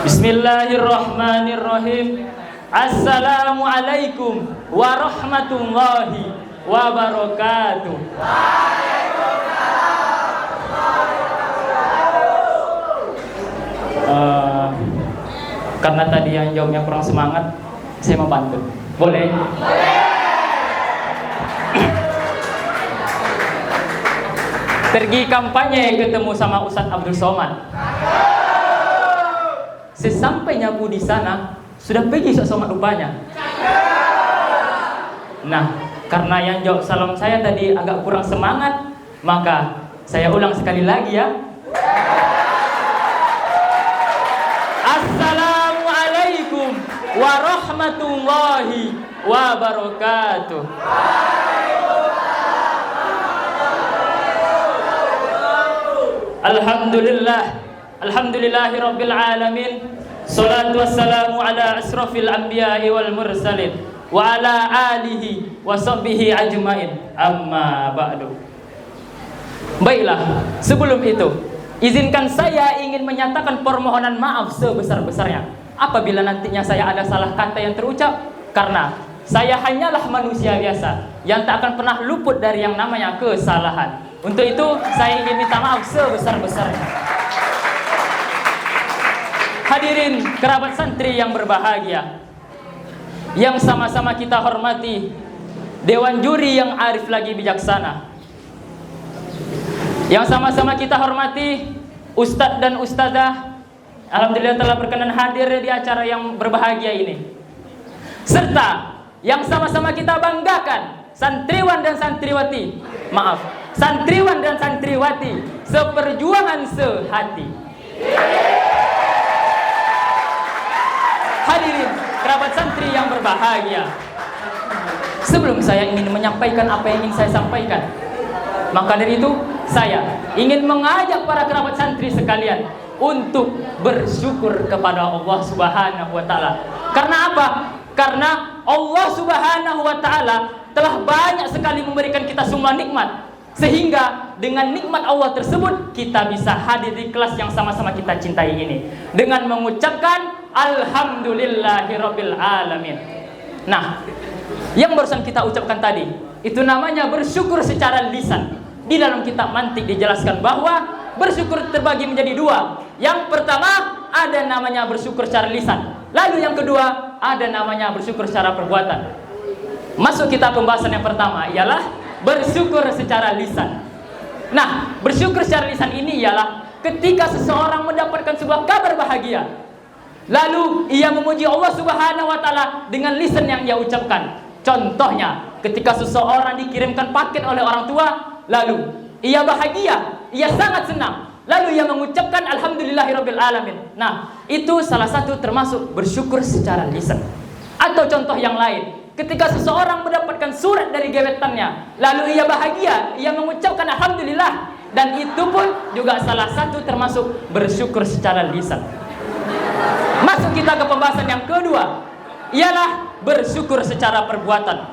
Bismillahirrahmanirrahim. Assalamualaikum warahmatullahi wabarakatuh. Karena tadi yang jawabnya kurang semangat, saya mau bantu. Boleh? Pergi kampanye ketemu sama Ustadz Abdul Somad. Sesampainya Bu di sana, sudah pergi Ustadz Somad rupanya. Nah, karena yang jawab salam saya tadi agak kurang semangat, maka saya ulang sekali lagi ya. Assalamualaikum warahmatullahi wabarakatuh. Alhamdulillahi rabbil alamin. Salatu wassalamu ala asrafil anbiya'i wal mursalin wa ala alihi wa sahbihi ajmain. Amma ba'du. Baiklah, sebelum itu izinkan saya ingin menyatakan permohonan maaf sebesar-besarnya apabila nantinya saya ada salah kata yang terucap, karena saya hanyalah manusia biasa yang tak akan pernah luput dari yang namanya kesalahan. Untuk itu saya ingin minta maaf sebesar-besarnya. Hadirin kerabat santri yang berbahagia, yang sama-sama kita hormati Dewan Juri yang arif lagi bijaksana, yang sama-sama kita hormati Ustadz dan Ustadzah, alhamdulillah telah berkenan hadir di acara yang berbahagia ini, serta yang sama-sama kita banggakan santriwan dan santriwati, santriwan dan santriwati seperjuangan sehati. Hadirin kerabat santri yang berbahagia, sebelum saya ingin menyampaikan apa yang ingin saya sampaikan, maka dari itu saya ingin mengajak para kerabat santri sekalian untuk bersyukur kepada Allah Subhanahu wa taala. Karena apa? Karena Allah Subhanahu wa taala telah banyak sekali memberikan kita semua nikmat, sehingga dengan nikmat Allah tersebut kita bisa hadir di kelas yang sama-sama kita cintai ini dengan mengucapkan alhamdulillahirabbil alamin. Nah, yang barusan kita ucapkan tadi itu namanya bersyukur secara lisan. Di dalam kitab mantik dijelaskan bahwa bersyukur terbagi menjadi dua. Yang pertama ada namanya bersyukur secara lisan, lalu yang kedua ada namanya bersyukur secara perbuatan. Masuk kita pembahasan yang pertama ialah bersyukur secara lisan. Nah, bersyukur secara lisan ini ialah ketika seseorang mendapatkan sebuah kabar bahagia, lalu ia memuji Allah Subhanahu wa taala dengan lisan yang ia ucapkan. Contohnya, ketika seseorang dikirimkan paket oleh orang tua, lalu ia bahagia, ia sangat senang, lalu ia mengucapkan alhamdulillahirabbil alamin. Nah, itu salah satu termasuk bersyukur secara lisan. Atau contoh yang lain, ketika seseorang mendapatkan surat dari gebetannya, lalu ia bahagia, ia mengucapkan alhamdulillah, dan itu pun juga salah satu termasuk bersyukur secara lisan. Masuk kita ke pembahasan yang kedua, ialah bersyukur secara perbuatan.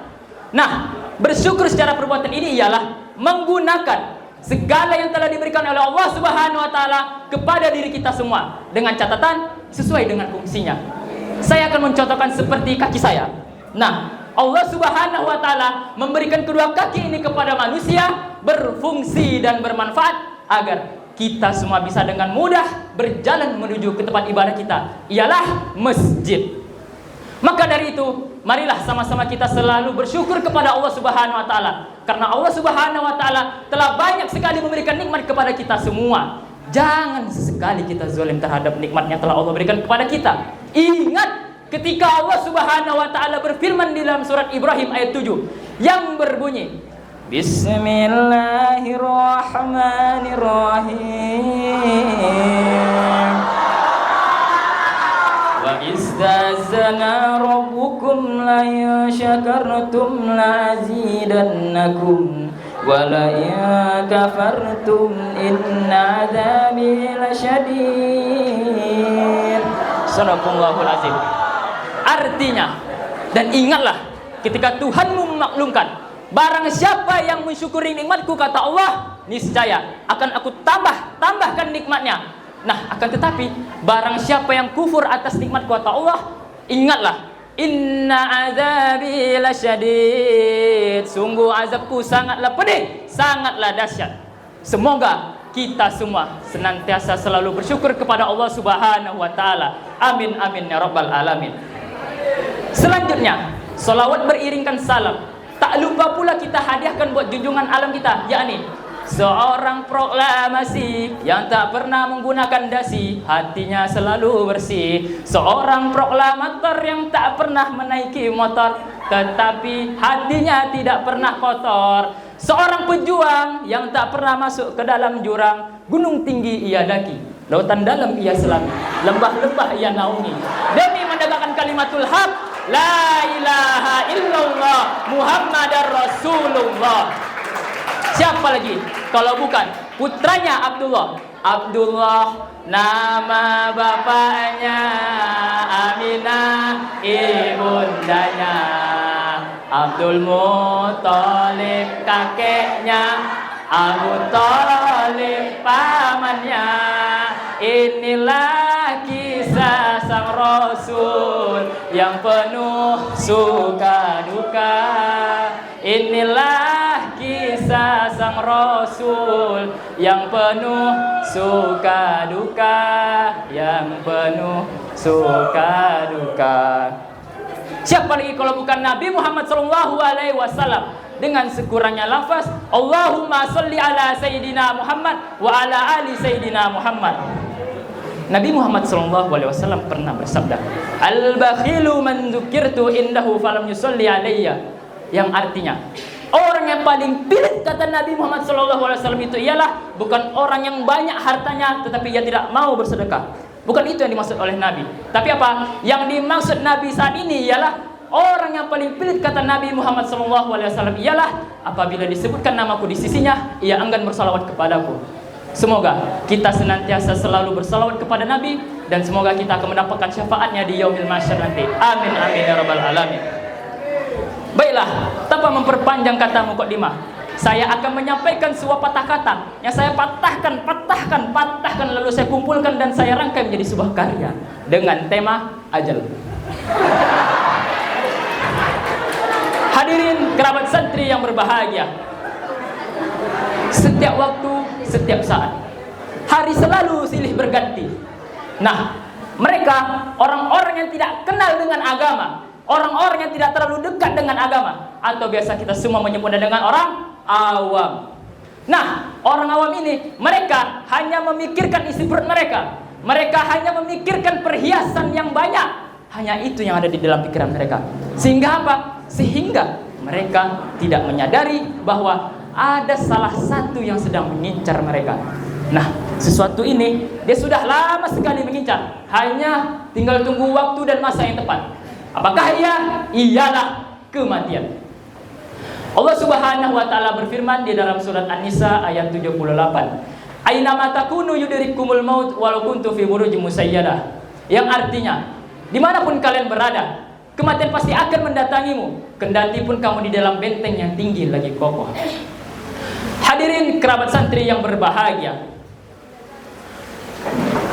Nah, bersyukur secara perbuatan ini ialah menggunakan segala yang telah diberikan oleh Allah Subhanahu wa taala kepada diri kita semua dengan catatan sesuai dengan fungsinya. Saya akan mencontohkan seperti kaki saya. Nah, Allah Subhanahu wa taala memberikan kedua kaki ini kepada manusia berfungsi dan bermanfaat agar kita semua bisa dengan mudah berjalan menuju ke tempat ibadah kita, ialah masjid. Maka dari itu, marilah sama-sama kita selalu bersyukur kepada Allah Subhanahu wa taala, karena Allah Subhanahu wa taala telah banyak sekali memberikan nikmat kepada kita semua. Jangan sesekali kita zalim terhadap nikmat yang telah Allah berikan kepada kita. Ingat ketika Allah Subhanahu wa taala berfirman di dalam surat Ibrahim ayat 7 yang berbunyi, Bismillahirrahmanirrahim. Wa istazana rabbukum la in syakartum la azidannakum wa la in kafartum inna adzabi lasyadid. Sadaqallahul azim. Artinya, dan ingatlah ketika Tuhanmu memaklumkan, barang siapa yang mensyukuri nikmatku, kata Allah, niscaya akan aku tambahkan nikmatnya. Nah, akan tetapi barang siapa yang kufur atas nikmat kuasa Allah, ingatlah, inna azabi lasyadid. Sungguh azabku sangatlah pedih, sangatlah dahsyat. Semoga kita semua senantiasa selalu bersyukur kepada Allah Subhanahu wa taala. Amin amin ya rabbal alamin. Selanjutnya, salawat beriringkan salam. Tak lupa pula kita hadiahkan buat junjungan alam kita, yakni seorang proklamasi yang tak pernah menggunakan dasi, hatinya selalu bersih. Seorang proklamator yang tak pernah menaiki motor, tetapi hatinya tidak pernah kotor. Seorang pejuang yang tak pernah masuk ke dalam jurang. Gunung tinggi ia daki, lautan dalam ia selami, lembah-lembah ia naungi, demi menegakkan kalimatul haq, la ilaha illallah Muhammadar Rasulullah. Siapa lagi kalau bukan putranya Abdullah? Abdullah nama bapaknya, Aminah ibundanya, Abdul Muthalib kakeknya, Abu Thalib pamannya. Inilah kisah sang Rasul yang penuh suka duka. Inilah kisah sang Rasul yang penuh suka duka, yang penuh suka duka. Siapa lagi kalau bukan Nabi Muhammad SAW dengan sekurangnya lafaz Allahumma sholli ala Sayyidina Muhammad wa ala ali Sayyidina Muhammad. Nabi Muhammad SAW pernah bersabda, al-bakhilu man dzukirtu indahu falam yusolli alayya, yang artinya orang yang paling pelit, kata Nabi Muhammad SAW itu ialah bukan orang yang banyak hartanya tetapi ia tidak mau bersedekah. Bukan itu yang dimaksud oleh Nabi. Tapi apa? Yang dimaksud Nabi saat ini ialah orang yang paling pelit, kata Nabi Muhammad SAW ialah apabila disebutkan namaku di sisinya, ia enggan bersalawat kepadaku. Semoga kita senantiasa selalu bersalawat kepada Nabi, dan semoga kita akan mendapatkan syafaatnya di yaumil mahsyar nanti. Amin amin ya rabbal alamin. Baiklah, tanpa memperpanjang kata muqaddimah, saya akan menyampaikan sebuah patah kata yang saya patahkan, lalu saya kumpulkan dan saya rangkai menjadi sebuah karya dengan tema ajal. Hadirin kerabat santri yang berbahagia, setiap waktu, setiap saat, hari selalu silih berganti. Nah, mereka orang-orang yang tidak kenal dengan agama, orang-orang yang tidak terlalu dekat dengan agama, atau biasa kita semua menyebutnya dengan orang awam. Nah, orang awam ini, mereka hanya memikirkan isi perut mereka. Mereka hanya memikirkan perhiasan yang banyak. Hanya itu yang ada di dalam pikiran mereka. Sehingga apa? Sehingga mereka tidak menyadari bahwa ada salah satu yang sedang mengincar mereka. Nah, sesuatu ini dia sudah lama sekali mengincar. Hanya tinggal tunggu waktu dan masa yang tepat. Apakah ia? Ialah kematian. Allah Subhanahu wa taala berfirman di dalam surat An-Nisa ayat 78. Aina ma takunu yudrikumul maut walau kuntu fi burujin musayyadah. Yang artinya, dimanapun kalian berada, kematian pasti akan mendatangimu, kendati pun kamu di dalam benteng yang tinggi lagi kokoh. Hadirin kerabat santri yang berbahagia,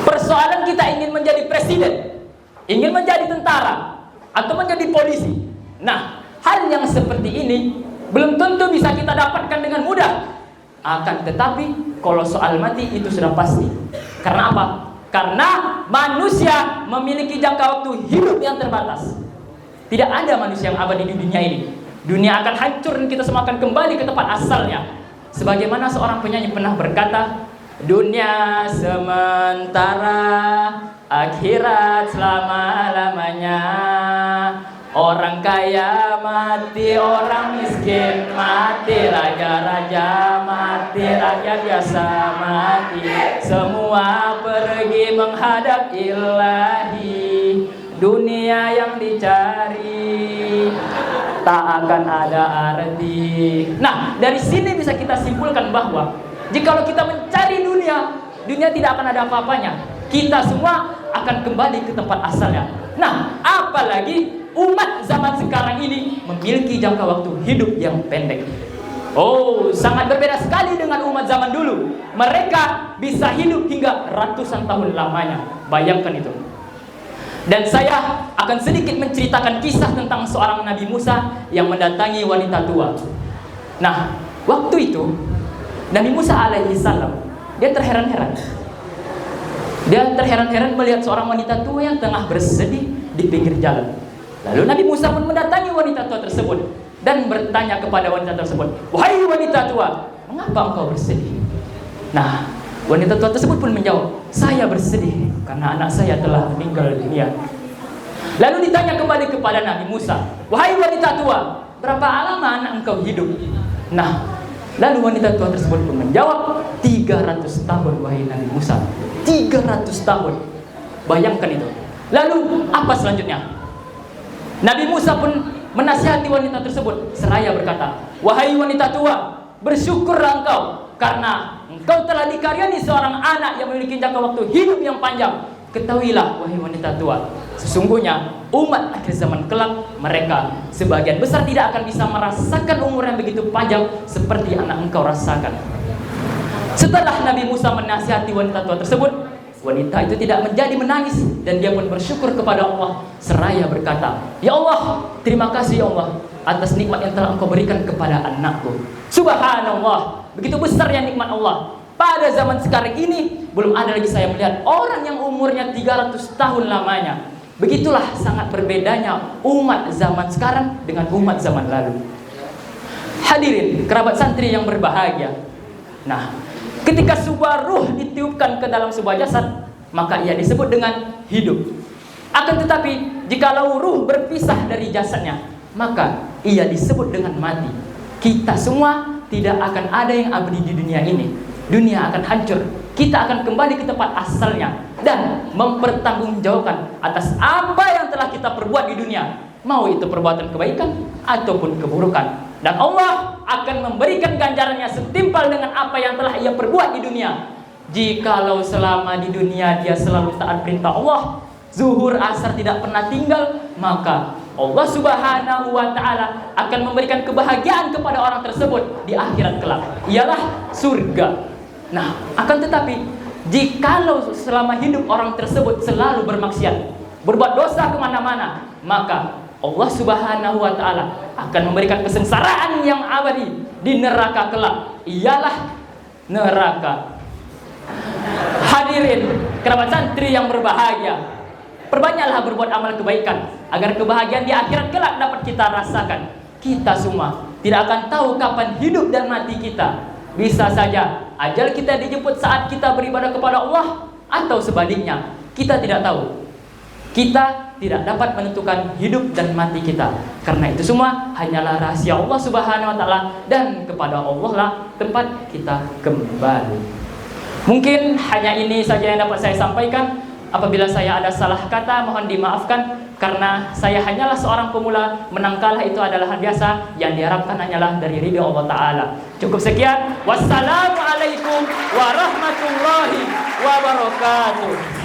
persoalan kita ingin menjadi presiden, ingin menjadi tentara, atau menjadi polisi. Nah, hal yang seperti ini belum tentu bisa kita dapatkan dengan mudah. Akan tetapi kalau soal mati itu sudah pasti. Karena apa? Karena manusia memiliki jangka waktu hidup yang terbatas. Tidak ada manusia yang abadi di dunia ini. Dunia akan hancur dan kita semua akan kembali ke tempat asalnya. Sebagaimana seorang penyanyi pernah berkata, dunia sementara, akhirat selama-lamanya. Orang kaya mati, orang miskin mati, raja-raja mati, rakyat biasa mati. Semua pergi menghadap ilahi. Dunia yang dicari tak akan ada arti. Nah, dari sini bisa kita simpulkan bahwa jikalau kita mencari dunia, dunia tidak akan ada apa-apanya. Kita semua akan kembali ke tempat asalnya. Nah, apalagi umat zaman sekarang ini memiliki jangka waktu hidup yang pendek. Oh, sangat berbeda sekali dengan umat zaman dulu. Mereka bisa hidup hingga ratusan tahun lamanya. Bayangkan itu. Dan saya akan sedikit menceritakan kisah tentang seorang Nabi Musa yang mendatangi wanita tua. Nah, waktu itu Nabi Musa alaihi salam, dia terheran-heran. Dia terheran-heran melihat seorang wanita tua yang tengah bersedih di pinggir jalan. Lalu Nabi Musa pun mendatangi wanita tua tersebut dan bertanya kepada wanita tersebut, "Wahai wanita tua, mengapa engkau bersedih?" Nah, wanita tua tersebut pun menjawab, "Saya bersedih karena anak saya telah meninggal dunia." Lalu ditanya kembali kepada Nabi Musa, "Wahai wanita tua, berapa lama anak engkau hidup?" Nah, lalu wanita tua tersebut pun menjawab, 300 tahun wahai Nabi Musa. 300 tahun. Bayangkan itu. Lalu apa selanjutnya? Nabi Musa pun menasihati wanita tersebut seraya berkata, "Wahai wanita tua, bersyukurlah engkau karena engkau telah dikaruniai seorang anak yang memiliki jangka waktu hidup yang panjang. Ketahuilah wahai wanita tua, sesungguhnya umat akhir zaman kelak mereka sebagian besar tidak akan bisa merasakan umur yang begitu panjang seperti anak engkau rasakan." Setelah Nabi Musa menasihati wanita tua tersebut, wanita itu tidak menjadi menangis dan dia pun bersyukur kepada Allah seraya berkata, "Ya Allah, terima kasih ya Allah atas nikmat yang telah engkau berikan kepada anakku." Subhanallah, begitu besarnya nikmat Allah. Pada zaman sekarang ini belum ada lagi saya melihat orang yang umurnya 300 tahun lamanya. Begitulah sangat berbedanya umat zaman sekarang dengan umat zaman lalu. Hadirin kerabat santri yang berbahagia. Nah, ketika sebuah ruh ditiupkan ke dalam sebuah jasad, maka ia disebut dengan hidup. Akan tetapi, jikalau ruh berpisah dari jasadnya, maka ia disebut dengan mati. Kita semua tidak akan ada yang abadi di dunia ini. Dunia akan hancur. Kita akan kembali ke tempat asalnya dan mempertanggungjawabkan atas apa yang telah kita perbuat di dunia. Mau itu perbuatan kebaikan ataupun keburukan. Dan Allah akan memberikan ganjarannya setimpal dengan apa yang telah ia perbuat di dunia. Jikalau selama di dunia dia selalu taat perintah Allah, zuhur asar tidak pernah tinggal, maka Allah Subhanahu wa ta'ala akan memberikan kebahagiaan kepada orang tersebut di akhirat kelak, ialah surga. Nah, akan tetapi jikalau selama hidup orang tersebut selalu bermaksiat, berbuat dosa kemana-mana, maka Allah Subhanahu wa ta'ala akan memberikan kesengsaraan yang abadi di neraka kelak, ialah neraka. Hadirin kerabat santri yang berbahagia, perbanyaklah berbuat amal kebaikan agar kebahagiaan di akhirat kelak dapat kita rasakan. Kita semua tidak akan tahu kapan hidup dan mati kita. Bisa saja ajal kita dijemput saat kita beribadah kepada Allah, atau sebaliknya, kita tidak tahu. Kita tidak dapat menentukan hidup dan mati kita. Karena itu semua hanyalah rahasia Allah Subhanahu wa ta'ala, dan kepada Allah lah tempat kita kembali. Mungkin hanya ini saja yang dapat saya sampaikan. Apabila saya ada salah kata, mohon dimaafkan, karena saya hanyalah seorang pemula. Menang kalah itu adalah hal biasa, yang diharapkan hanyalah dari ridha Allah Ta'ala. Cukup sekian. Wassalamualaikum warahmatullahi wabarakatuh.